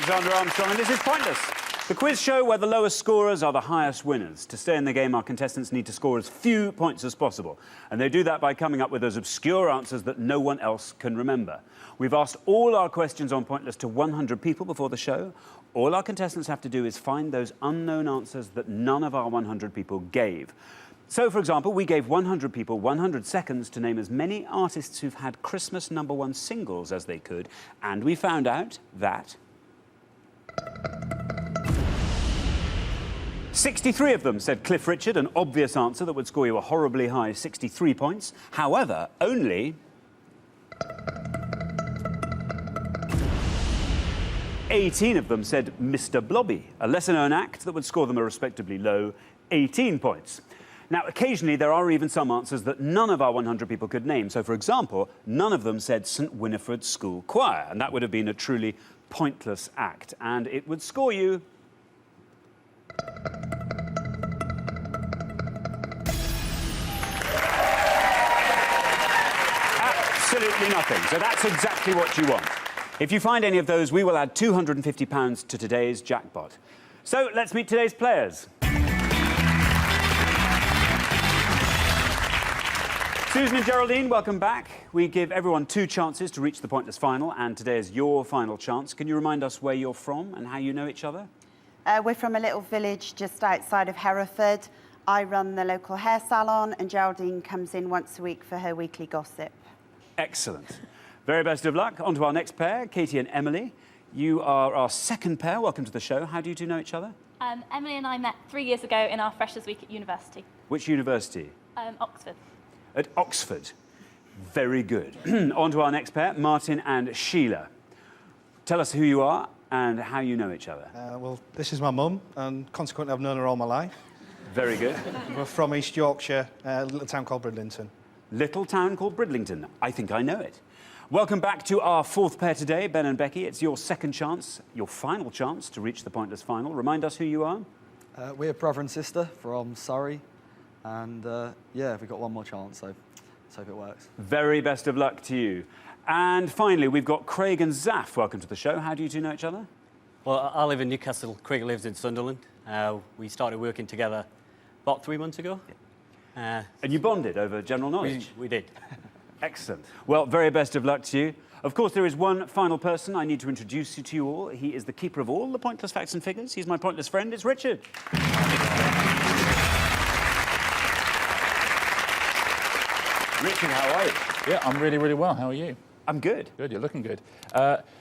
Alexander Armstrong, and this is Pointless, the quiz show where the lowest scorers are the highest winners. To stay in the game, our contestants need to score as few points as possible, and they do that by coming up with those obscure answers that no one else can remember. We've asked all our questions on Pointless to 100 people before the show. All our contestants have to do is find those unknown answers that none of our 100 people gave. So, for example, we gave 100 people 100 seconds to name as many artists who've had Christmas #1 singles as they could, and we found out that 63 of them said Cliff Richard, an obvious answer that would score you a horribly high 63 points. However, only 18 of them said Mr. Blobby, a lesser-known act that would score them a respectably low 18 points. Now, occasionally, there are even some answers that none of our 100 people could name. So, for example, none of them said St Winifred School Choir, and that would have been a truly pointless act, and it would score you absolutely nothing. So that's exactly what you want. If you find any of those, we will add £250 to today's jackpot. So let's meet today's players. Susan and Geraldine, welcome back. We give everyone 2 chances to reach the Pointless final, and today is your final chance. Can you remind us where you're from and how you know each other? We're from a little village just outside of Hereford. I run the local hair salon, and Geraldine comes in once a week for her weekly gossip. Excellent. Very best of luck. On to our next pair, Katie and Emily. You are our second pair. Welcome to the show. How do you two know each other? Emily and I met 3 years ago in our Freshers' Week at university. Which university? Oxford. At Oxford. Very good. On to our next pair, Martin and Sheila. Tell us who you are and how you know each other. Well, this is my mum, and consequently I've known her all my life. Very good. We're from East Yorkshire, a little town called Bridlington. Little town called Bridlington. I think I know it. Welcome back to our 4th pair today, Ben and Becky. It's your second chance, your final chance to reach the Pointless final. Remind us who you are. We're brother and sister from Surrey, and yeah, we've got one more chance, so let's hope it works. Very best of luck to you. And finally, we've got Craig and Zaf. Welcome to the show. How do you two know each other? Well, I live in Newcastle. Craig lives in Sunderland. We started working together about 3 months ago. And you bonded over general knowledge? We did. Excellent. Well, very best of luck to you. Of course, there is one final person I need to introduce you to you all. He is the keeper of all the pointless facts and figures. He's my pointless friend. It's Richard. Richard, how are you? Yeah, I'm really, really well. How are you? I'm good. Good, you're looking good.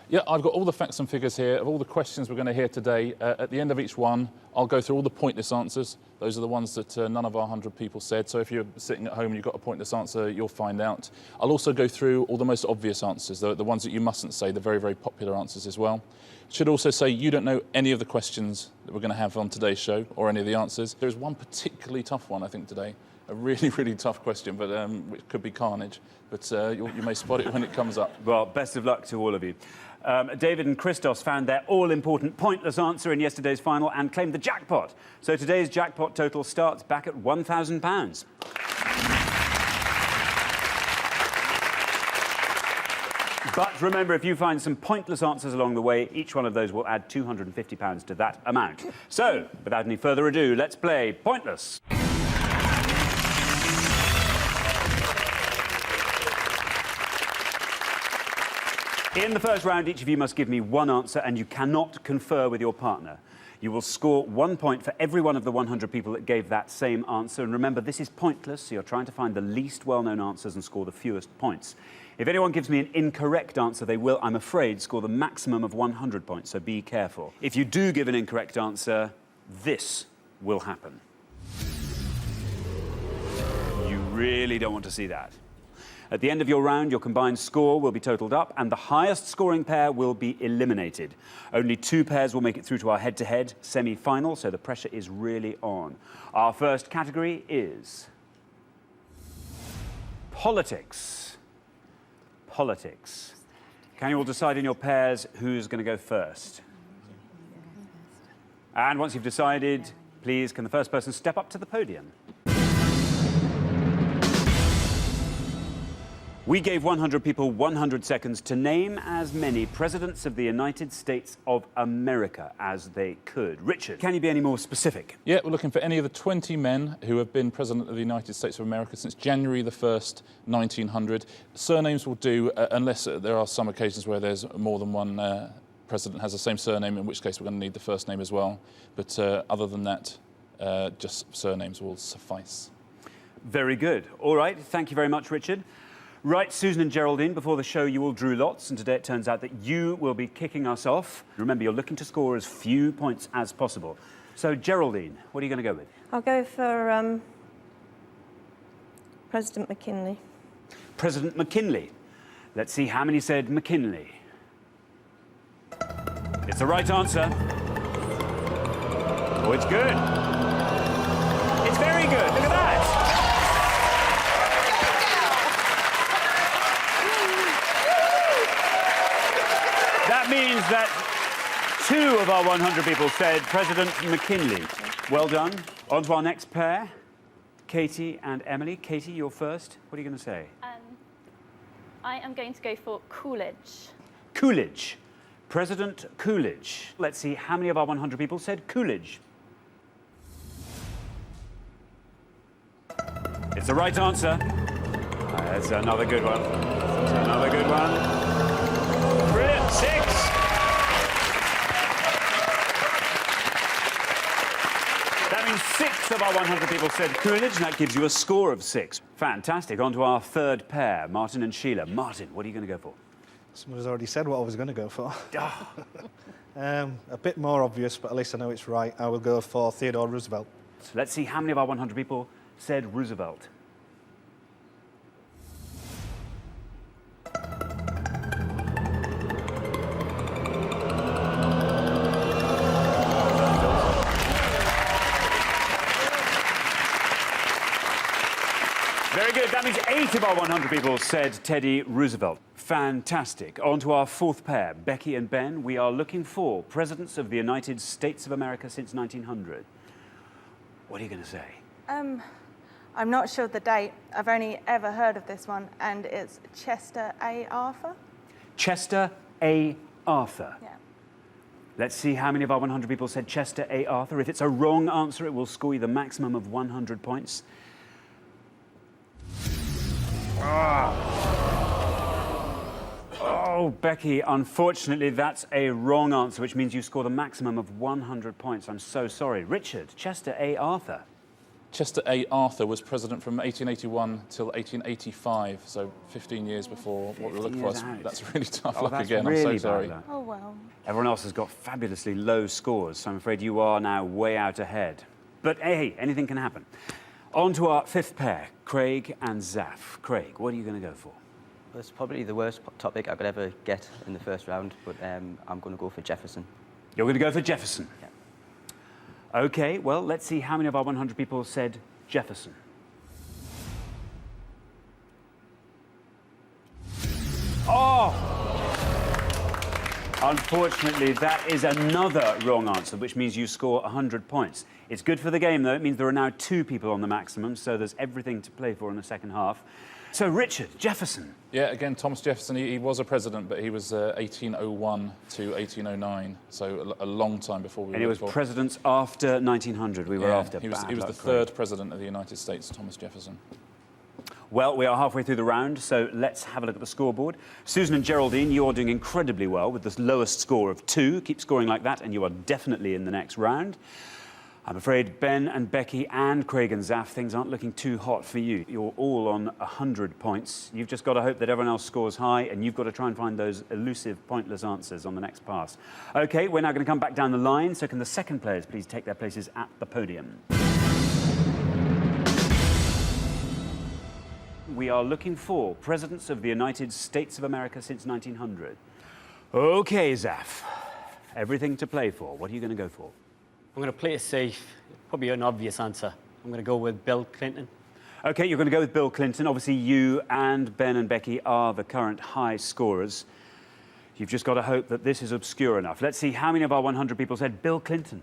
Yeah, I've got all the facts and figures here of all the questions we're going to hear today. At the end of each one, I'll go through all the pointless answers. Those are the ones that none of our 100 people said. So if you're sitting at home and you've got a pointless answer, you'll find out. I'll also go through all the most obvious answers, the ones that you mustn't say, the very, very popular answers as well. Should also say you don't know any of the questions that we're going to have on today's show or any of the answers. There's one particularly tough one, I think, today. A really, really tough question, but which could be carnage. But you may spot it when it comes up. Well, best of luck to all of you. David and Christos found their all-important pointless answer in yesterday's final and claimed the jackpot. So today's jackpot total starts back at £1,000. But remember, if you find some pointless answers along the way, each one of those will add £250 to that amount. So, without any further ado, let's play Pointless. In the first round, each of you must give me one answer, and you cannot confer with your partner. You will score 1 point for every one of the 100 people that gave that same answer. And remember, this is pointless, so you're trying to find the least well-known answers and score the fewest points. If anyone gives me an incorrect answer, they will, I'm afraid, score the maximum of 100 points, so be careful. If you do give an incorrect answer, this will happen. You really don't want to see that. At the end of your round, your combined score will be totalled up, and the highest scoring pair will be eliminated. Only 2 pairs will make it through to our head-to-head semi-final, so the pressure is really on. Our first category is politics. Politics. Can you all decide in your pairs who's going to go first? And once you've decided, please, can the first person step up to the podium? We gave 100 people 100 seconds to name as many presidents of the United States of America as they could. Richard, can you be any more specific? Yeah, we're looking for any of the 20 men who have been President of the United States of America since January the 1st, 1900. Surnames will do, unless there are some occasions where there's more than one president has the same surname, in which case we're going to need the first name as well. But other than that, just surnames will suffice. Very good. All right, thank you very much, Richard. Right, Susan and Geraldine, before the show you all drew lots, and today it turns out that you will be kicking us off. Remember, you're looking to score as few points as possible. So, Geraldine, what are you going to go with? I'll go for President McKinley. President McKinley. Let's see how many said McKinley. It's the right answer. Oh, it's good. It's very good. Look at that. That means that 2 of our 100 people said President McKinley. Well done. On to our next pair, Katie and Emily. Katie, you're first. What are you going to say? I am going to go for Coolidge. Coolidge. President Coolidge. Let's see how many of our 100 people said Coolidge. It's the right answer. That's another good one. That's another good one. Brilliant. 6. That means 6 of our 100 people said Coolidge, and that gives you a score of 6. Fantastic. On to our third pair, Martin and Sheila. Martin, what are you going to go for? Someone's already said what I was going to go for. A bit more obvious, but at least I know it's right. I will go for Theodore Roosevelt. So let's see how many of our 100 people said Roosevelt. Very good. That means 8 of our 100 people said Teddy Roosevelt. Fantastic. On to our fourth pair, Becky and Ben. We are looking for presidents of the United States of America since 1900. What are you going to say? I'm not sure the date. I've only ever heard of this one, and it's Chester A. Arthur. Chester A. Arthur. Yeah. Let's see how many of our 100 people said Chester A. Arthur. If it's a wrong answer, it will score you the maximum of 100 points. Oh, Becky, unfortunately, that's a wrong answer, which means you score the maximum of 100 points. I'm so sorry. Richard, Chester A. Arthur. Chester A. Arthur was president from 1881 till 1885, so 15 years before what we were looking for. 15 years out. That's really tough Oh, luck that's again. really I'm so sorry. bad luck. Oh, well. Everyone else has got fabulously low scores, so I'm afraid you are now way out ahead. But hey, anything can happen. On to our fifth pair, Craig and Zaf. Craig, what are you going to go for? Well, it's probably the worst topic I could ever get in the first round, but I'm going to go for Jefferson. You're going to go for Jefferson? Yeah. OK, well, let's see how many of our 100 people said Jefferson. Oh! Unfortunately, that is another wrong answer, which means you score 100 points. It's good for the game, though. It means there are now 2 people on the maximum, so there's everything to play for in the second half. So, Richard, Jefferson. Yeah, again, Thomas Jefferson, he was a president, but he was 1801 to 1809, so a long time before we were. And he was president after 1900. We were after. He was Bad the luck, third Craig. president of the United States, Thomas Jefferson. Well, we are halfway through the round, so let's have a look at the scoreboard. Susan and Geraldine, you are doing incredibly well with this lowest score of 2. Keep scoring like that, and you are definitely in the next round. I'm afraid Ben and Becky and Craig and Zaf, things aren't looking too hot for you. You're all on 100 points. You've just got to hope that everyone else scores high, and you've got to try and find those elusive, pointless answers on the next pass. OK, we're now going to come back down the line, so can the second players please take their places at the podium? We are looking for presidents of the United States of America since 1900. OK, Zaf, everything to play for. What are you going to go for? I'm going to play it safe. Probably an obvious answer. I'm going to go with Bill Clinton. OK, you're going to go with Bill Clinton. Obviously, you and Ben and Becky are the current high scorers. You've just got to hope that this is obscure enough. Let's see how many of our 100 people said Bill Clinton.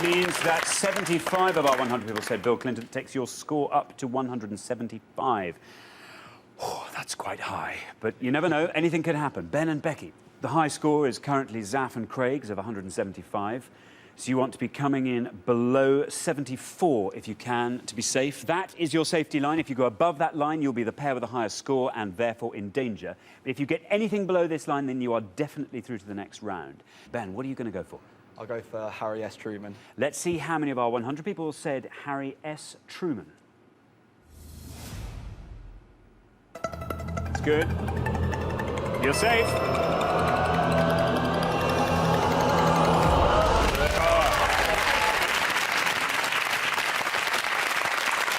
means that 75 of our 100 people said Bill Clinton. Takes your score up to 175. Oh, that's quite high, but you never know. Anything could happen. Ben and Becky. The high score is currently Zaf and Craig's of 175. So you want to be coming in below 74 if you can to be safe. That is your safety line. If you go above that line, you'll be the pair with the highest score and therefore in danger. But if you get anything below this line, then you are definitely through to the next round. Ben, what are you going to go for? I'll go for Harry S. Truman. Let's see how many of our 100 people said Harry S. Truman. It's good. You're safe.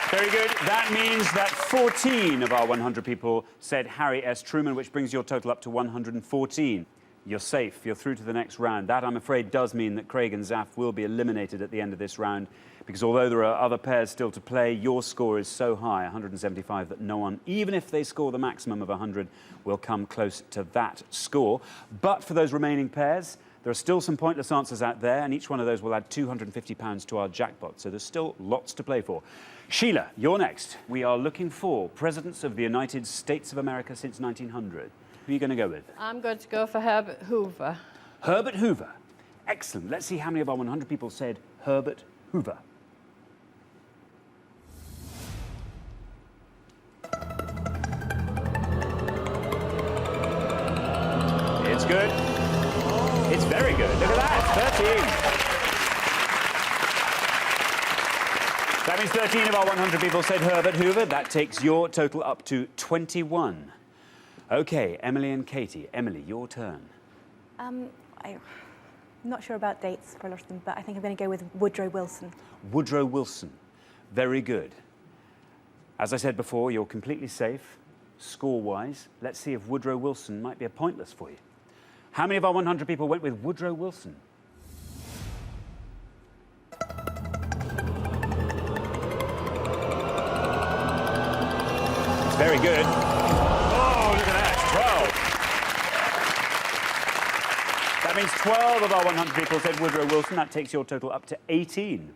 Very good. That means that 14 of our 100 people said Harry S. Truman, which brings your total up to 114. You're safe. You're through to the next round. That, I'm afraid, does mean that Craig and Zaf will be eliminated at the end of this round, because although there are other pairs still to play, your score is so high, 175, that no one, even if they score the maximum of 100, will come close to that score. But for those remaining pairs, there are still some pointless answers out there, and each one of those will add £250 to our jackpot, so there's still lots to play for. Sheila, you're next. We are looking for presidents of the United States of America since 1900. Who are you going to go with? I'm going to go for Herbert Hoover. Herbert Hoover. Excellent. Let's see how many of our 100 people said Herbert Hoover. It's good. It's very good. Look at that, 13. That means 13 of our 100 people said Herbert Hoover. That takes your total up to 21. OK, Emily and Katie. Emily, your turn. I'm not sure about dates for a lot of them, but I think I'm going to go with Woodrow Wilson. Woodrow Wilson. Very good. As I said before, you're completely safe, score-wise. Let's see if Woodrow Wilson might be a pointless for you. How many of our 100 people went with Woodrow Wilson? It's very good. Oh, look at that, 12. That means 12 of our 100 people said Woodrow Wilson. That takes your total up to 18.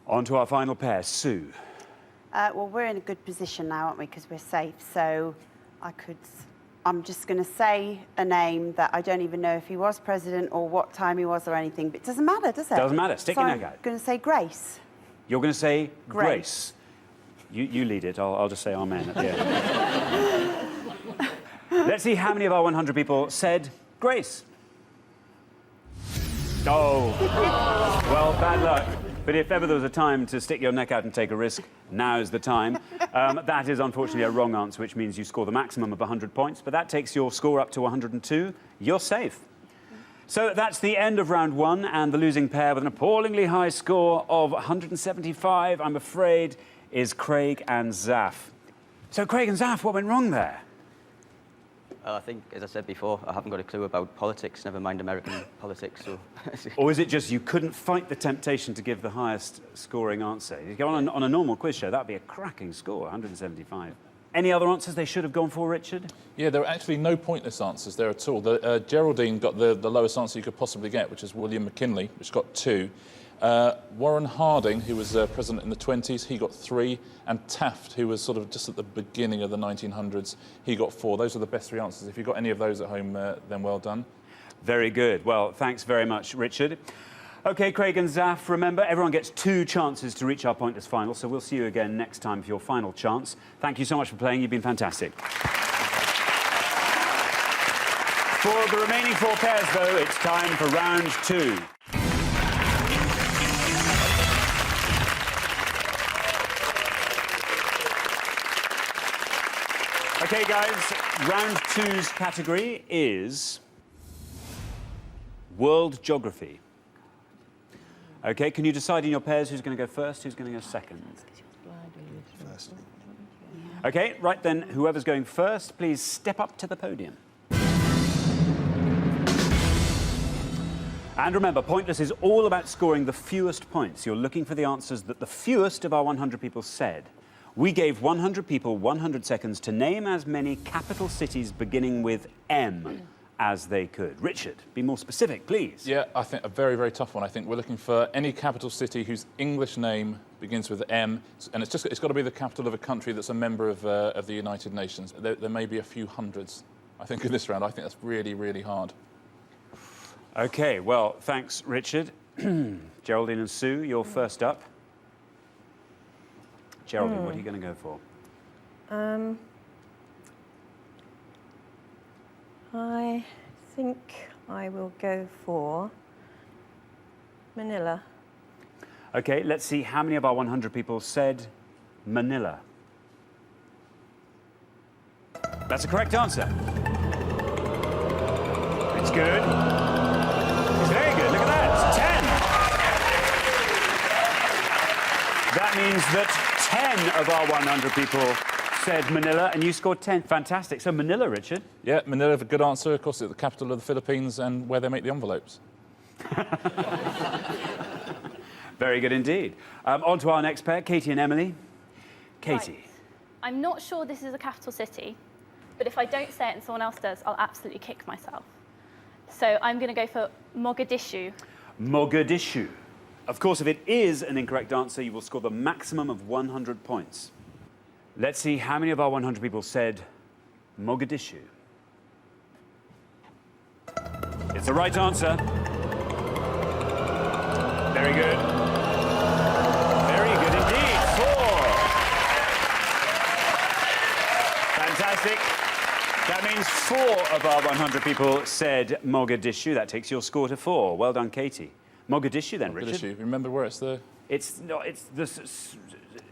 On to our final pair, Sue. Well, we're in a good position now, aren't we, because we're safe. So I'm just going to say a name that I don't even know if he was president or what time he was or anything, but it doesn't matter, does it? Doesn't matter. Stick your neck out. I'm going to say Grace. You're going to say Grace. You lead it. I'll just say amen at the end. Let's see how many of our 100 people said Grace. Oh. Well, bad luck. But if ever there was a time to stick your neck out and take a risk, now's the time. That is unfortunately a wrong answer, which means you score the maximum of 100 points, but that takes your score up to 102. You're safe. So that's the end of round one, and the losing pair with an appallingly high score of 175, I'm afraid, is Craig and Zaf. So Craig and Zaf, what went wrong there? I think, as I said before, I haven't got a clue about politics, never mind American politics. So. Or is it just you couldn't fight the temptation to give the highest scoring answer? You go on a normal quiz show, that'd be a cracking score, 175. Any other answers they should have gone for, Richard? Yeah, there are actually no pointless answers there at all. Geraldine got the lowest answer you could possibly get, which is William McKinley, which got 2. Warren Harding, who was president in the 20s, he got 3. And Taft, who was sort of just at the beginning of the 1900s, he got 4. Those are the best 3 answers. If you've got any of those at home, then well done. Very good. Well, thanks very much, Richard. OK, Craig and Zaf, remember, everyone gets 2 chances to reach our pointless final, so we'll see you again next time for your final chance. Thank you so much for playing. You've been fantastic. For the remaining 4 pairs, though, it's time for round 2. OK, guys, round 2's category is World Geography. OK, can you decide in your pairs who's going to go first, who's going to go second? First. OK, right then, whoever's going first, please step up to the podium. And remember, Pointless is all about scoring the fewest points. You're looking for the answers that the fewest of our 100 people said. We gave 100 people 100 seconds to name as many capital cities beginning with M as they could. Richard, be more specific, please. Yeah, I think a very, very tough one. I think we're looking for any capital city whose English name begins with M, and it's got to be the capital of a country that's a member of the United Nations. There may be a few hundreds, I think, in this round. I think that's really, really hard. OK, well, thanks, Richard. Geraldine and Sue, you're first up. Geraldine, what are you going to go for? I think I will go for Manila. OK, let's see how many of our 100 people said Manila. That's a correct answer. It's good. It's very good. Look at that. 10. That means that 10 of our 100 people said Manila, and you scored 10. Fantastic. So Manila, Richard. Yeah, Manila, a good answer. Of course, it's the capital of the Philippines and where they make the envelopes. Very good indeed. On to our next pair, Katie and Emily. Katie. Right. I'm not sure this is a capital city, but if I don't say it and someone else does, I'll absolutely kick myself. So I'm going to go for Mogadishu. Mogadishu. Of course, if it is an incorrect answer, you will score the maximum of 100 points. Let's see how many of our 100 people said Mogadishu. It's the right answer. Very good. Very good indeed. 4. Fantastic. That means 4 of our 100 people said Mogadishu. That takes your score to 4. Well done, Katie. Mogadishu then, Richard. Mogadishu. Remember where it's the... It's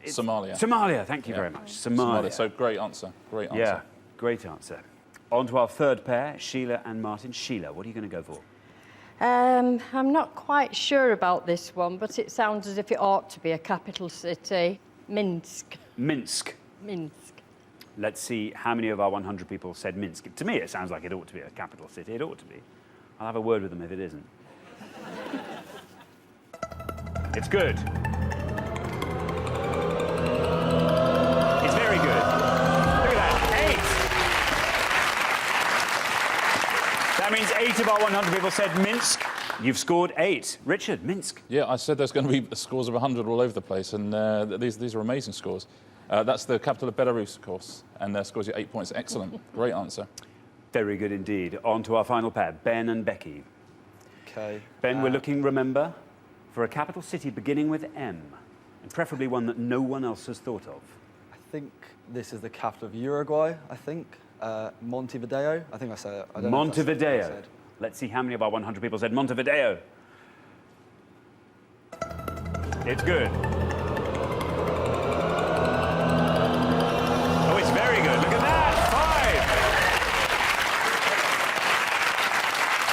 Somalia. Somalia, thank you very much. Somalia. So great answer. Great answer. Yeah, great answer. On to our third pair, Sheila and Martin. Sheila, what are you going to go for? I'm not quite sure about this one, but it sounds as if it ought to be a capital city. Minsk. Minsk. Minsk. Let's see how many of our 100 people said Minsk. To me, it sounds like it ought to be a capital city. It ought to be. I'll have a word with them if it isn't. It's good. It's very good. Look at that. 8. That means 8 of our 100 people said Minsk. You've scored 8. Richard, Minsk. Yeah, I said there's going to be scores of 100 all over the place, and these are amazing scores. That's the capital of Belarus, of course, and scores you 8 points. Excellent. Great answer. Very good indeed. On to our final pair, Ben and Becky. Okay. Ben, we're looking, remember, for a capital city beginning with M, and preferably one that no one else has thought of. I think this is the capital of Uruguay, I think. Montevideo. I think I said it. I don't know if that's what I Montevideo. said. Let's see how many of our 100 people said Montevideo. It's good. Oh, it's very good. Look at that. 5.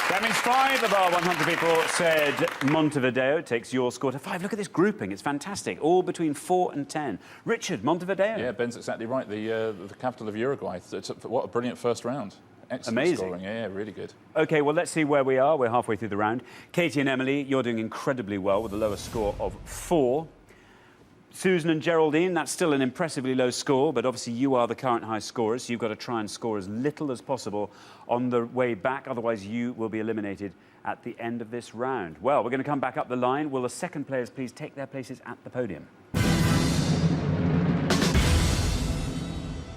That means 5 of our 100 people said Montevideo. It takes your score to 5. Look at this grouping. It's fantastic. All between 4 and 10. Richard, Montevideo. Yeah, Ben's exactly right. The capital of Uruguay. What a brilliant first round. Excellent Amazing. scoring. Yeah, really good. OK, well, let's see where we are. We're halfway through the round. Katie and Emily, you're doing incredibly well with a lower score of 4. Susan and Geraldine, that's still an impressively low score, but obviously you are the current high scorers, so you've got to try and score as little as possible on the way back, otherwise you will be eliminated at the end of this round. Well, we're going to come back up the line. Will the second players please take their places at the podium?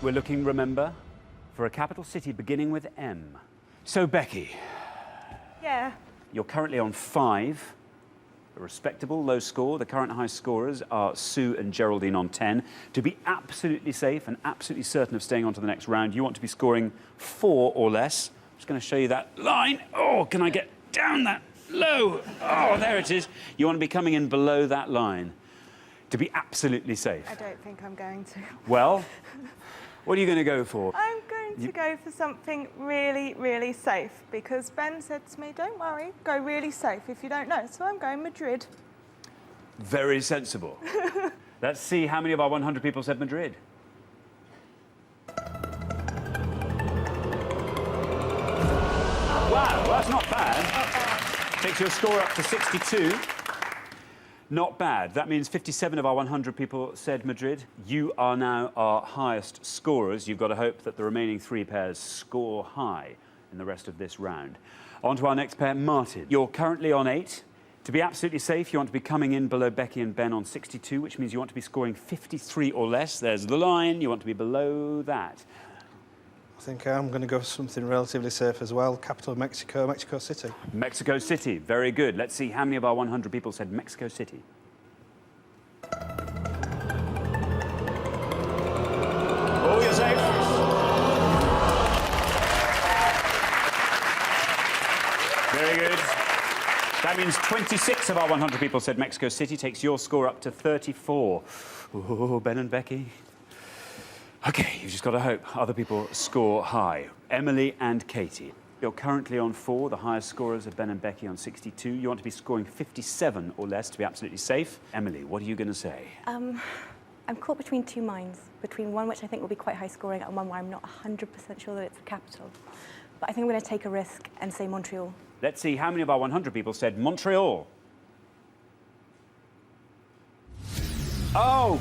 We're looking, remember, for a capital city beginning with M. So, Becky, Yeah. you're currently on 5. A respectable low score. The current high scorers are Sue and Geraldine on 10. To be absolutely safe and absolutely certain of staying on to the next round, you want to be scoring 4 or less. I'm just going to show you that line. Oh, can I get down that low? Oh, there it is. You want to be coming in below that line to be absolutely safe. I don't think I'm going to. Well, what are you going to go for? I'm going to go for something really, really safe because Ben said to me, don't worry, go really safe if you don't know. So I'm going Madrid. Very sensible. Let's see how many of our 100 people said Madrid. Wow, well, that's not bad. Takes your score up to 62. Not bad. That means 57 of our 100 people said Madrid. You are now our highest scorers. You've got to hope that the remaining 3 pairs score high. in the rest of this round. On to our next pair, Martin. You're currently on 8. To be absolutely safe, you want to be coming in below Becky and Ben on 62, which means you want to be scoring 53 or less. There's the line. You want to be below that. I think I'm going to go for something relatively safe as well. Capital of Mexico, Mexico City. Mexico City, very good. Let's see how many of our 100 people said Mexico City. Oh, you're safe. Very good. That means 26 of our 100 people said Mexico City, takes your score up to 34. Oh, Ben and Becky. OK, you've just got to hope other people score high. Emily and Katie. You're currently on 4. The highest scorers are Ben and Becky on 62. You want to be scoring 57 or less to be absolutely safe. Emily, what are you going to say? I'm caught between two minds, between one which I think will be quite high scoring and one where I'm not 100% sure that it's the capital. But I think I'm going to take a risk and say Montreal. Let's see how many of our 100 people said Montreal. Oh!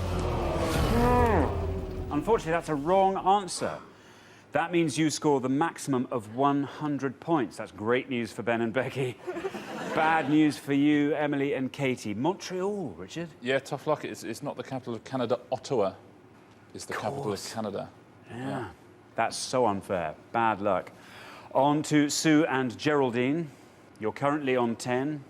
Unfortunately, that's a wrong answer. That means you score the maximum of 100 points. That's great news for Ben and Becky. Bad news for you, Emily and Katie. Montreal, Richard? Yeah, tough luck. It's not the capital of Canada. Ottawa is the capital of Canada. Yeah. That's so unfair. Bad luck. On to Sue and Geraldine. You're currently on 10.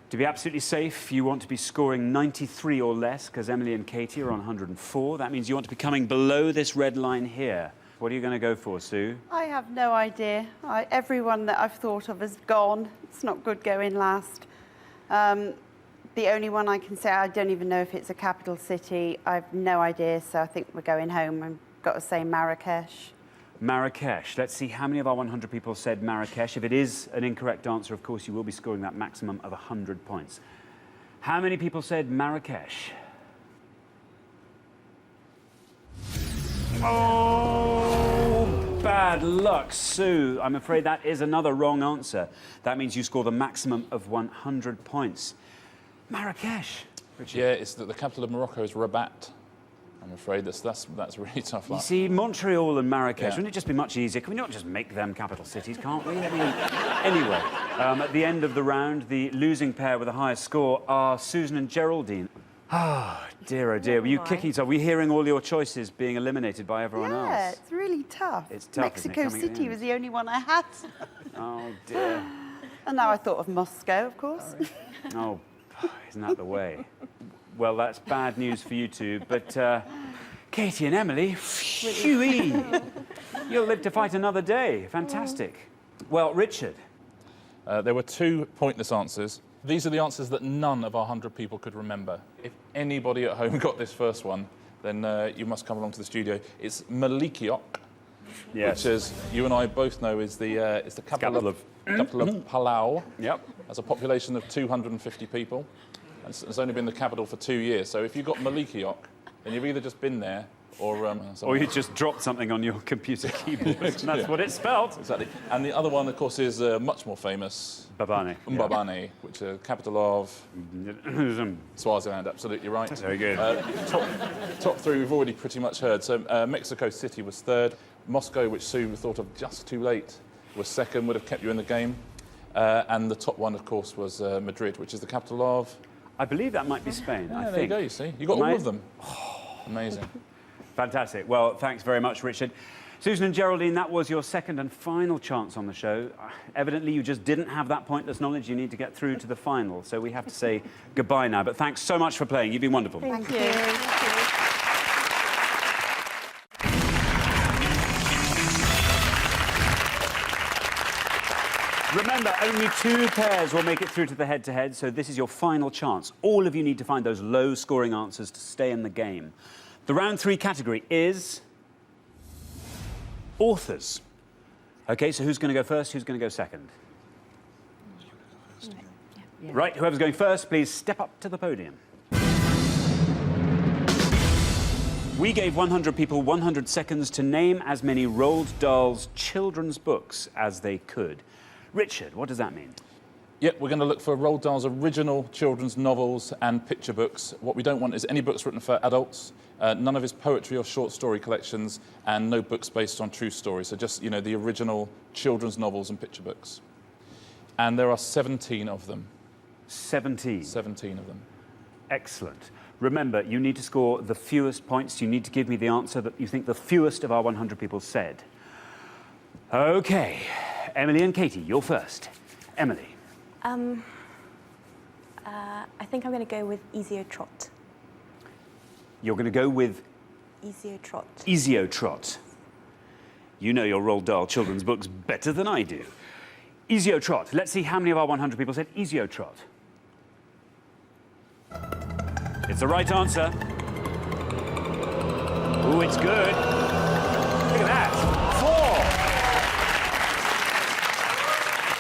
To be absolutely safe, you want to be scoring 93 or less, because Emily and Katie are on 104. That means you want to be coming below this red line here. What are you going to go for, Sue? I have no idea. Everyone that I've thought of has gone. It's not good going last. The only one I can say, I don't even know if it's a capital city. I've no idea, so I think we're going home. I've got to say Marrakesh. Marrakesh. Let's see how many of our 100 people said Marrakesh. If it is an incorrect answer, of course, you will be scoring that maximum of 100 points. How many people said Marrakesh? Oh, bad luck, Sue. I'm afraid that is another wrong answer. That means you score the maximum of 100 points. Marrakesh. Richard. Yeah, it's the capital of Morocco is Rabat. I'm afraid that's really tough luck. You see, Montreal and Marrakesh, Yeah. wouldn't it just be much easier? Can we not just make them capital cities, can't we? I mean, anyway, at the end of the round, the losing pair with the highest score are Susan and Geraldine. Ah, dear, oh dear. Were you kicking yourself? Were you hearing all your choices being eliminated by everyone Yeah, else? it's really tough. It's tough, isn't it, Mexico coming at the City end? was the only one I had. Oh, dear. And now I thought of Moscow, of course. Oh, isn't that the way? Well, that's bad news for you two, but Katie and Emily, phew-wee. You'll live to fight another day. Fantastic. Well, Richard. There were 2 pointless answers. These are the answers that none of our 100 people could remember. If anybody at home got this first one, then you must come along to the studio. It's Malikiok, Yes. which, as you and I both know, is the capital of Palau. Yep. Has a population of 250 people. And it's only been the capital for 2 years. So if you got Malikiok, then you've either just been there or you just dropped something on your computer keyboard. And that's what it spelled. Exactly. And the other one, of course, is much more famous. Mbabane. Mbabane, which is the capital of Swaziland, absolutely right. Very good. Top 3 we've already pretty much heard. So Mexico City was 3rd. Moscow, which Sue thought of just too late, was 2nd, would have kept you in the game. And the top one, of course, was Madrid, which is the capital of... I believe that might be Spain, I Yeah, think. there you go, you see. You got all of them. Amazing. Fantastic. Well, thanks very much, Richard. Susan and Geraldine, that was your second and final chance on the show. Evidently, you just didn't have that pointless knowledge. You need to get through to the final. So we have to say goodbye now. But thanks so much for playing. You've been wonderful. Thank you. Remember, only 2 pairs will make it through to the head-to-head, so this is your final chance. All of you need to find those low-scoring answers to stay in the game. The round 3 category is authors. OK, so who's going to go first? Who's going to go second? Right, whoever's going first, please step up to the podium. We gave 100 people 100 seconds to name as many Roald Dahl's children's books as they could. Richard, what does that mean? Yep, we're going to look for Roald Dahl's original children's novels and picture books. What we don't want is any books written for adults, none of his poetry or short story collections, and no books based on true stories. So just, the original children's novels and picture books. And there are 17 of them. 17? 17 of them. Excellent. Remember, you need to score the fewest points. You need to give me the answer that you think the fewest of our 100 people said. OK. Emily and Katie, you're first. Emily. I think I'm going to go with Easy-O-Trot. You're going to go with Easy-O-Trot. Easy-O-Trot. You know your Roald Dahl children's books better than I do. Easy-O-Trot. Let's see how many of our 100 people said Easy-O-Trot. It's the right answer. Ooh, it's good. Look at that. 4.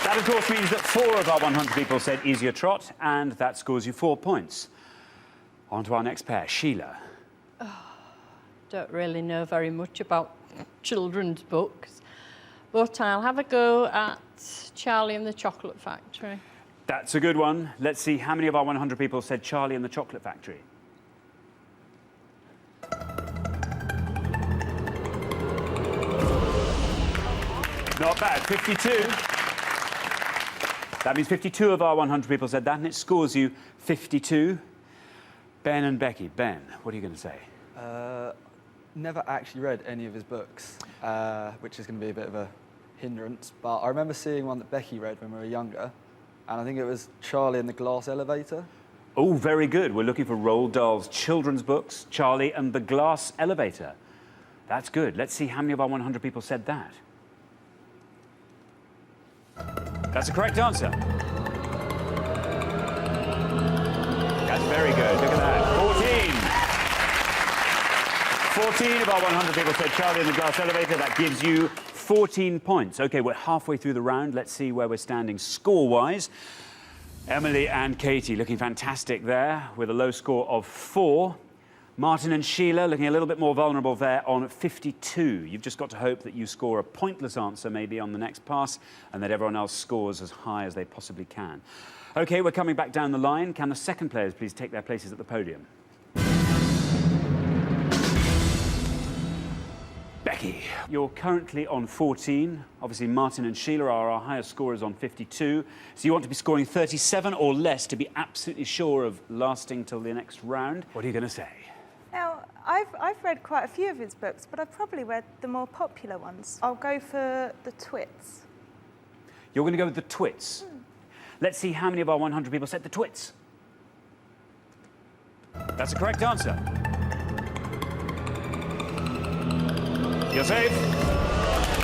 That, of course, means that 4 of our 100 people said Easy-O-Trot, and that scores you 4 points. On to our next pair. Sheila. Don't really know very much about children's books, but I'll have a go at Charlie and the Chocolate Factory. That's a good one. Let's see how many of our 100 people said Charlie and the Chocolate Factory. Not bad. 52. That means 52 of our 100 people said that, and it scores you 52. Ben and Becky. Ben, what are you going to say? Never actually read any of his books, which is going to be a bit of a hindrance, but I remember seeing one that Becky read when we were younger, and I think it was Charlie and the Glass Elevator. Oh, very good. We're looking for Roald Dahl's children's books, Charlie and the Glass Elevator. That's good. Let's see how many of our 100 people said that. That's the correct answer. That's very good. Look at that. 14 of our 100 people said Charlie and the Glass Elevator. That gives you 14 points. OK, we're halfway through the round. Let's see where we're standing score-wise. Emily and Katie looking fantastic there with a low score of 4. Martin and Sheila looking a little bit more vulnerable there on 52. You've just got to hope that you score a pointless answer maybe on the next pass and that everyone else scores as high as they possibly can. OK, we're coming back down the line. Can the second players please take their places at the podium? Becky, you're currently on 14. Obviously, Martin and Sheila are our highest scorers on 52. So you want to be scoring 37 or less to be absolutely sure of lasting till the next round. What are you going to say? Now, I've read quite a few of his books, but I've probably read the more popular ones. I'll go for the Twits. You're going to go with the Twits. Let's see how many of our 100 people said the Twits. That's the correct answer. You're safe.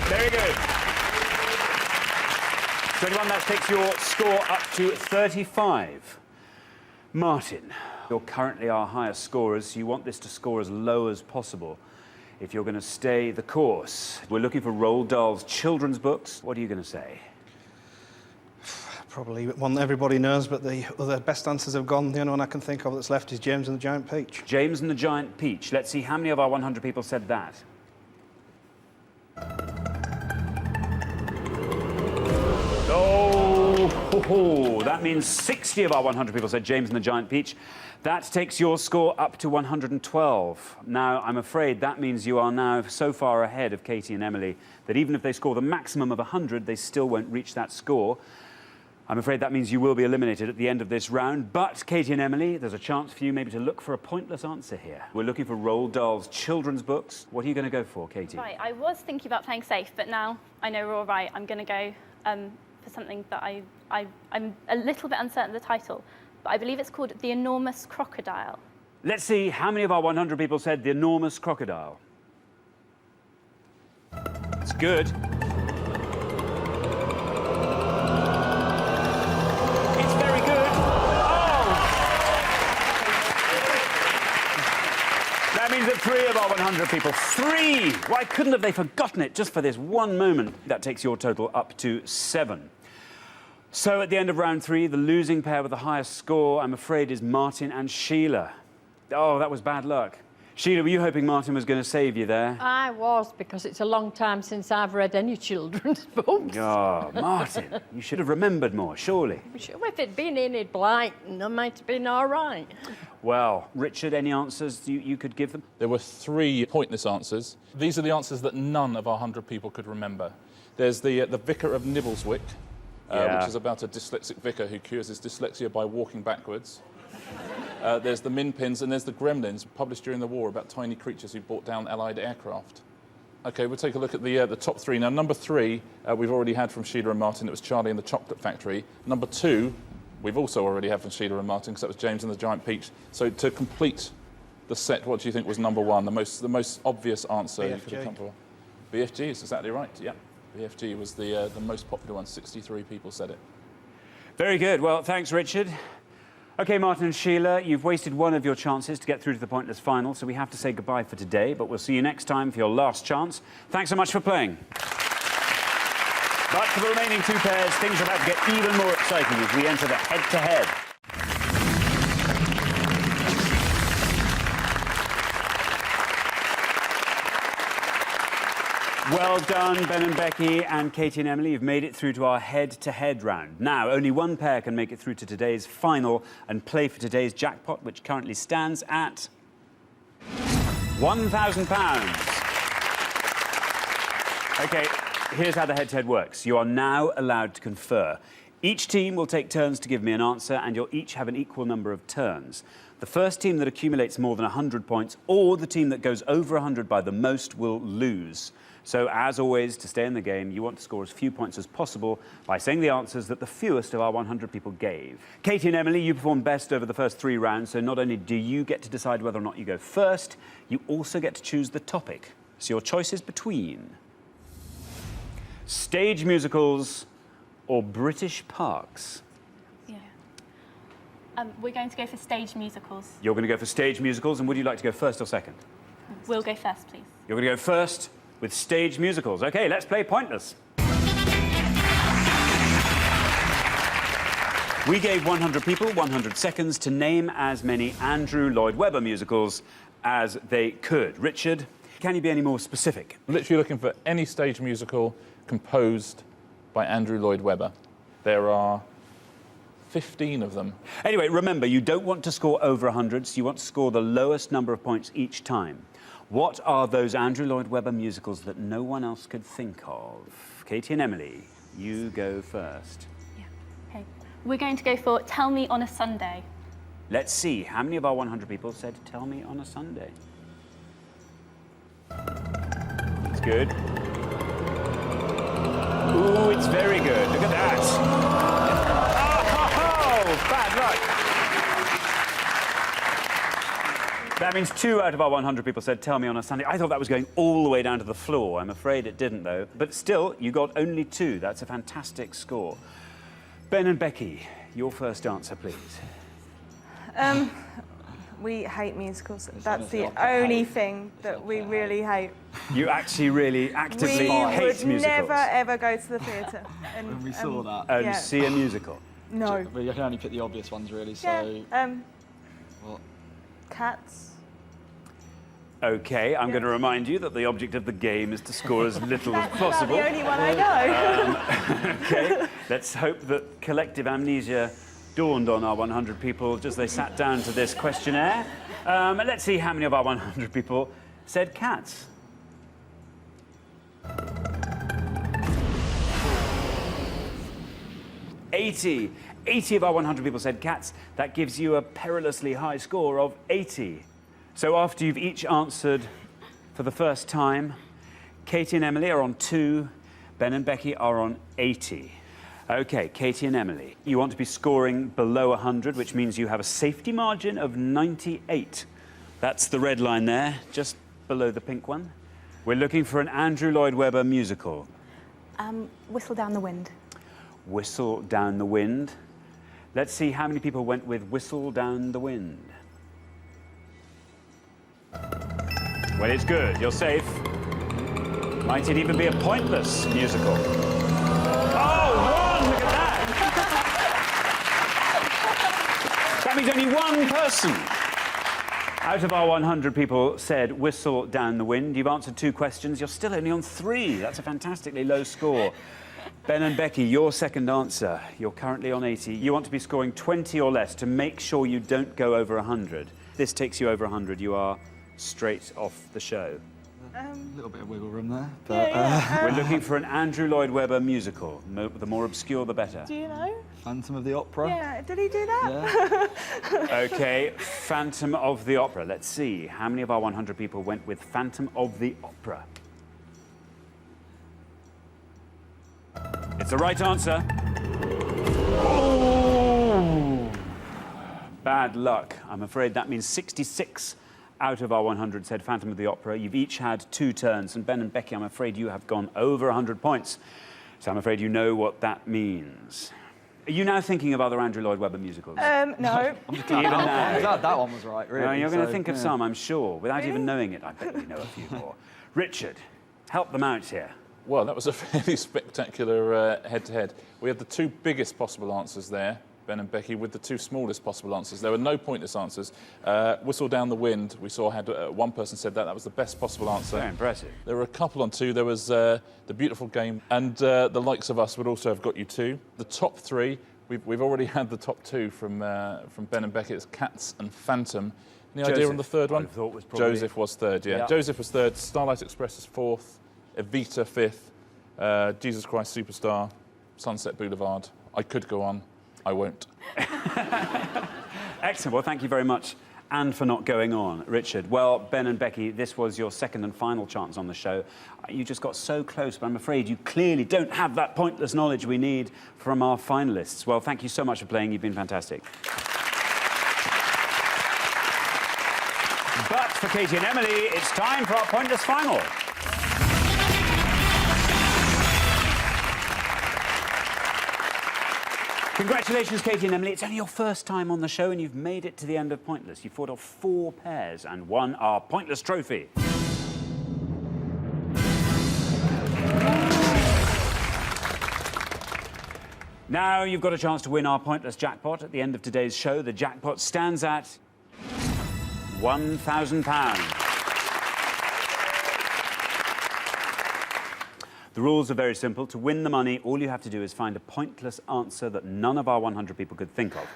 Very good. 21, that takes your score up to 35. Martin, you're currently our highest scorers. You want this to score as low as possible if you're going to stay the course. We're looking for Roald Dahl's children's books. What are you going to say? Probably one that everybody knows, but the other best answers have gone. The only one I can think of that's left is James and the Giant Peach. James and the Giant Peach. Let's see how many of our 100 people said that. Oh, that means 60 of our 100 people said James and the Giant Peach. That takes your score up to 112. Now, I'm afraid that means you are now so far ahead of Katie and Emily that even if they score the maximum of 100, they still won't reach that score. I'm afraid that means you will be eliminated at the end of this round. But, Katie and Emily, there's a chance for you maybe to look for a pointless answer here. We're looking for Roald Dahl's children's books. What are you going to go for, Katie? Right, I was thinking about playing safe, but now I know we're all right. I'm going to go for something that I'm a little bit uncertain of the title, but I believe it's called The Enormous Crocodile. Let's see how many of our 100 people said The Enormous Crocodile. It's good. It's very good. Oh! That means that 3 of our 100 people, 3! Why couldn't have they forgotten it just for this one moment? That takes your total up to 7. So at the end of round 3, the losing pair with the highest score, I'm afraid, is Martin and Sheila. Oh, that was bad luck. Sheila, were you hoping Martin was going to save you there? I was, because it's a long time since I've read any children's books. Oh, Martin, you should have remembered more, surely. Sure, if it'd been Enid Blyton, I might have been all right. Well, Richard, any answers you could give them? There were 3 pointless answers. These are the answers that none of our 100 people could remember. There's the Vicar of Nibbleswick, which is about a dyslexic vicar who cures his dyslexia by walking backwards. There's the Minpins, and there's the Gremlins, published during the war about tiny creatures who brought down Allied aircraft. OK, we'll take a look at the top 3. Now, number 3, we've already had from Sheila and Martin. It was Charlie and the Chocolate Factory. Number 2, we've also already had from Sheila and Martin, because that was James and the Giant Peach. So to complete the set, what do you think was number 1, the most obvious answer you could have come for? BFG is exactly right, yeah. BFG was the most popular one. 63 people said it. Very good. Well, thanks, Richard. OK, Martin and Sheila, you've wasted one of your chances to get through to the pointless final, so we have to say goodbye for today, but we'll see you next time for your last chance. Thanks so much for playing. But for the remaining 2 pairs, things are about to get even more exciting as we enter the head-to-head. Well done, Ben and Becky, and Katie and Emily. You've made it through to our head-to-head round. Now, only one pair can make it through to today's final and play for today's jackpot, which currently stands at £1,000. OK, here's how the head-to-head works. You are now allowed to confer. Each team will take turns to give me an answer, and you'll each have an equal number of turns. The first team that accumulates more than 100 points, or the team that goes over 100 by the most, will lose. So, as always, to stay in the game, you want to score as few points as possible by saying the answers that the fewest of our 100 people gave. Katie and Emily, you performed best over the first 3 rounds, so not only do you get to decide whether or not you go first, you also get to choose the topic. So your choice is between stage musicals or British parks. Yeah. We're going to go for stage musicals. You're going to go for stage musicals, and would you like to go first or second? We'll go first, please. You're going to go first with stage musicals. OK, let's play Pointless. We gave 100 people 100 seconds to name as many Andrew Lloyd Webber musicals as they could. Richard, can you be any more specific? I'm literally looking for any stage musical composed by Andrew Lloyd Webber. There are 15 of them. Anyway, remember, you don't want to score over 100, so you want to score the lowest number of points each time. What are those Andrew Lloyd Webber musicals that no one else could think of? Katie and Emily, you go first. Yeah. OK. We're going to go for Tell Me on a Sunday. Let's see, how many of our 100 people said Tell Me on a Sunday? It's good. Ooh, it's very good. Look at that. Oh, bad luck. That means 2 out of our 100 people said Tell Me on a Sunday. I thought that was going all the way down to the floor. I'm afraid it didn't, though. But still, you got only 2. That's a fantastic score. Ben and Becky, your first answer, please. We hate musicals. That's the only thing that we really hate. You actually really actively We hate would musicals. never, ever go to the theatre. When we saw that. And yeah. see a musical. No. We can only pick the obvious ones, really, so... Yeah, What? Cats. OK, I'm going to remind you that the object of the game is to score as little as possible. That's the only one I know. OK, let's hope that collective amnesia dawned on our 100 people just as they sat down to this questionnaire. Let's see how many of our 100 people said cats. $80 of our 100 people said cats. That gives you a perilously high score of 80. So after you've each answered for the first time, Katie and Emily are on 2, Ben and Becky are on 80. OK, Katie and Emily, you want to be scoring below 100, which means you have a safety margin of 98. That's the red line there, just below the pink one. We're looking for an Andrew Lloyd Webber musical. Whistle Down the Wind. Whistle Down the Wind. Let's see how many people went with Whistle Down the Wind. Well, it's good. You're safe. Might it even be a pointless musical? Oh, 1! Look at that! That means only one person Out of our 100 people said Whistle Down the Wind. You've answered 2 questions. You're still only on 3. That's a fantastically low score. Ben and Becky, your second answer. You're currently on 80. You want to be scoring 20 or less to make sure you don't go over 100. This takes you over 100. You are straight off the show. A little bit of wiggle room there. But, We're looking for an Andrew Lloyd Webber musical. The more obscure, the better. Do you know? Phantom of the Opera. Yeah, did he do that? Yeah. OK, Phantom of the Opera. Let's see. How many of our 100 people went with Phantom of the Opera? It's the right answer. Oh! Bad luck. I'm afraid that means 66 out of our 100 said Phantom of the Opera. You've each had 2 turns, and Ben and Becky, I'm afraid you have gone over 100 points. So I'm afraid you know what that means. Are you now thinking of other Andrew Lloyd Webber musicals? No. Even now? I'm glad that one was right, really. Well, you're going to so, think of yeah. some, I'm sure. Without even knowing it, I bet you know a few more. Richard, help them out here. Well, that was a fairly spectacular head-to-head. We had the 2 biggest possible answers there, Ben and Becky, with the 2 smallest possible answers. There were no pointless answers. Whistle Down the Wind, we saw had one person said that was the best possible answer. Very impressive. There were a couple on 2. There was The Beautiful Game, and The Likes of Us would also have got you 2. The top 3, we've already had the top 2 from Ben and Becky. It's Cats and Phantom. Any idea on the third one? I thought was probably... Joseph was third, yeah. Joseph was third. Starlight Express is 4th. Evita 5th. Jesus Christ Superstar. Sunset Boulevard. I could go on. I won't. Excellent. Well, thank you very much, and for not going on, Richard. Well, Ben and Becky, this was your second and final chance on the show. You just got so close, but I'm afraid you clearly don't have that pointless knowledge we need from our finalists. Well, thank you so much for playing. You've been fantastic. But for Katie and Emily, it's time for our pointless final. Congratulations, Katie and Emily. It's only your first time on the show and you've made it to the end of Pointless. You've fought off 4 pairs and won our Pointless trophy. Now you've got a chance to win our Pointless jackpot at the end of today's show. The jackpot stands at £1,000. The rules are very simple. To win the money, all you have to do is find a pointless answer that none of our 100 people could think of.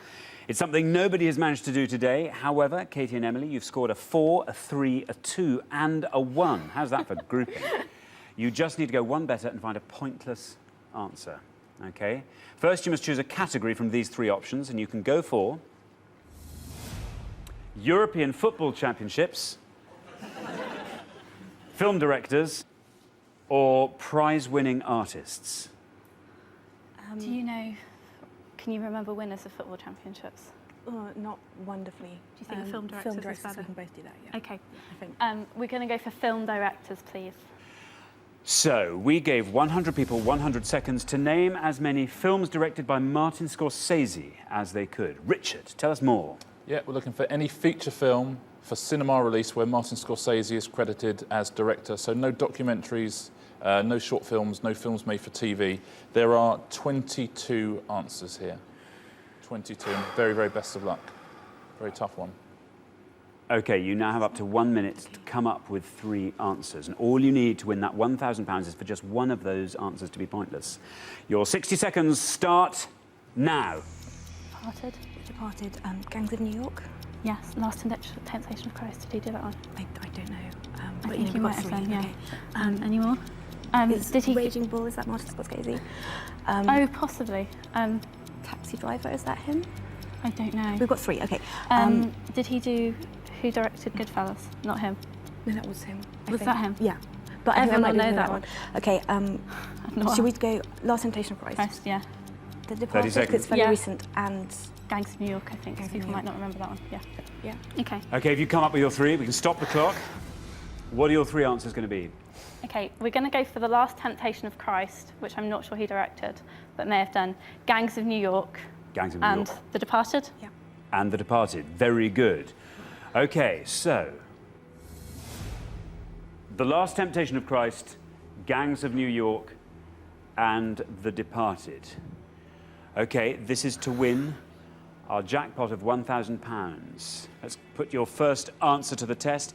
It's something nobody has managed to do today. However, Katie and Emily, you've scored a 4, a 3, a 2 and a 1. How's that for grouping? You just need to go one better and find a pointless answer. OK? First, you must choose a category from these 3 options, and you can go for European Football Championships, film directors, or prize-winning artists. Do you know, can you remember winners of football championships? Not wonderfully. Do you think film directors is better? we can both do that, yeah. OK. I think. We're going to go for film directors, please. So, we gave 100 people 100 seconds to name as many films directed by Martin Scorsese as they could. Richard, tell us more. Yeah, we're looking for any feature film for cinema release where Martin Scorsese is credited as director. So no documentaries, no short films, no films made for TV. There are 22 answers here. 22. Very, very best of luck. Very tough one. OK, you now have up to 1 minute to come up with 3 answers. And all you need to win that £1,000 is for just one of those answers to be pointless. Your 60 seconds start now. Departed. Gangs of New York. Yes, Last Temptation of Christ. Did he do that one? I don't know. I but think he might have done, yeah. Okay. Any more? Did he... Raging Bull, is that Martin Scorsese? Oh, possibly. Taxi Driver, is that him? I don't know. We've got 3, okay. Did he do... Who directed Goodfellas? Not him. No, that was him. Was that him? Yeah. But Everyone I will might know that one. Okay, should we go Last Temptation of Christ? Christ, yeah. The Departed, seconds. it's fairly recent, and... Gangs of New York, I think. People might not remember that one. Yeah. Yeah. OK. OK, if you come up with your 3, we can stop the clock. What are your 3 answers going to be? OK, we're going to go for The Last Temptation of Christ, which I'm not sure he directed, but may have done. Gangs of New York. Gangs of New York. And The Departed. Yeah. And The Departed. Very good. OK, so... The Last Temptation of Christ, Gangs of New York, and The Departed. OK, this is to win our jackpot of £1,000. Let's put your first answer to the test.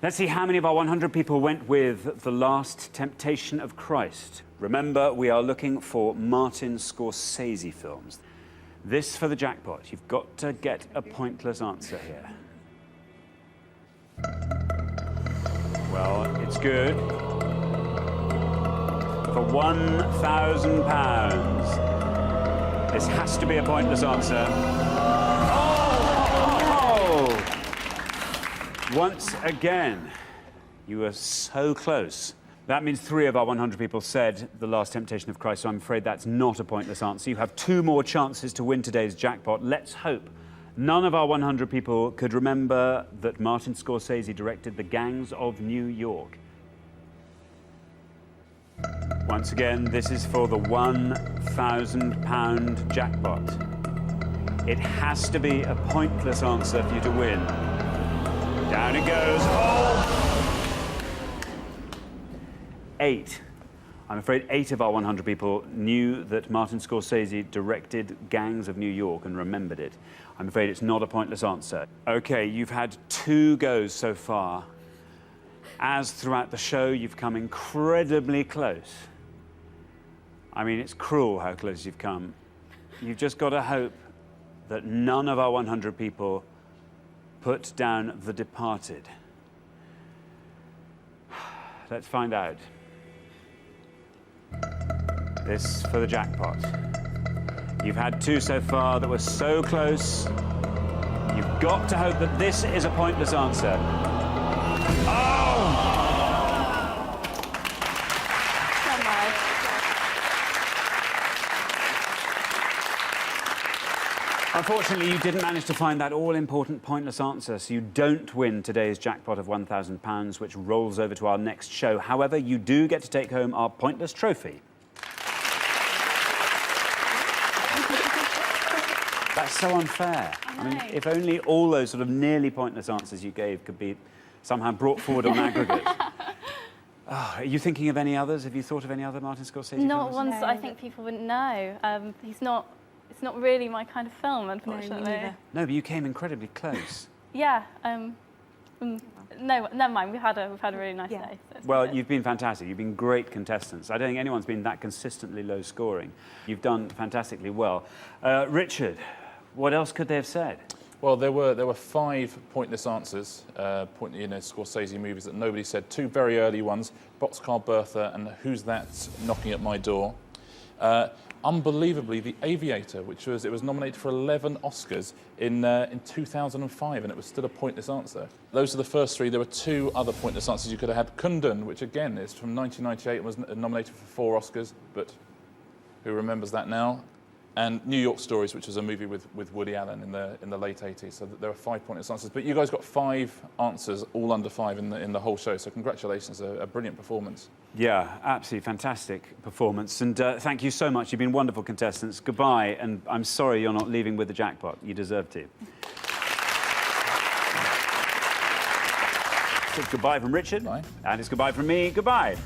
Let's see how many of our 100 people went with The Last Temptation of Christ. Remember, we are looking for Martin Scorsese films. This for the jackpot. You've got to get a pointless answer here. Well, it's good. For £1,000. This has to be a pointless answer. Oh! Once again, you were so close. That means 3 of our 100 people said The Last Temptation of Christ, so I'm afraid that's not a pointless answer. You have 2 more chances to win today's jackpot. Let's hope none of our 100 people could remember that Martin Scorsese directed The Gangs of New York. Once again, this is for the £1,000 jackpot. It has to be a pointless answer for you to win. Down it goes. Oh! 8. I'm afraid 8 of our 100 people knew that Martin Scorsese directed Gangs of New York and remembered it. I'm afraid it's not a pointless answer. OK, you've had 2 goes so far. As throughout the show, you've come incredibly close. I mean, it's cruel how close you've come. You've just got to hope that none of our 100 people put down The Departed. Let's find out. This for the jackpot. You've had 2 so far that were so close. You've got to hope that this is a pointless answer. Oh! Unfortunately, you didn't manage to find that all-important pointless answer, so you don't win today's jackpot of £1,000, which rolls over to our next show. However, you do get to take home our pointless trophy. That's so unfair. I mean, if only all those sort of nearly pointless answers you gave could be somehow brought forward on aggregate. Oh, are you thinking of any others? Have you thought of any other Martin Scorsese Not films? ones that I think people wouldn't know. It's not really my kind of film, unfortunately. No, but you came incredibly close. Yeah. No, never mind. We've had a really nice day. So Well, you've been fantastic. You've been great contestants. I don't think anyone's been that consistently low scoring. You've done fantastically well. Richard, what else could they have said? Well, there were 5 pointless answers, Scorsese movies that nobody said. 2 very early ones, Boxcar Bertha and Who's That Knocking at My Door. Unbelievably, The Aviator, it was nominated for 11 Oscars in 2005, and it was still a pointless answer. Those are the first 3. There were 2 other pointless answers you could have had. Kundun, which again is from 1998 and was nominated for 4 Oscars, but who remembers that now? And New York Stories, which was a movie with Woody Allen in the late 80s. So there are 5 pointless answers. But you guys got 5 answers, all under 5 in the whole show. So congratulations, a brilliant performance. Yeah, absolutely fantastic performance. And thank you so much. You've been wonderful contestants. Goodbye. And I'm sorry you're not leaving with the jackpot. You deserve to. So it's goodbye from Richard. Bye. And it's goodbye from me. Goodbye.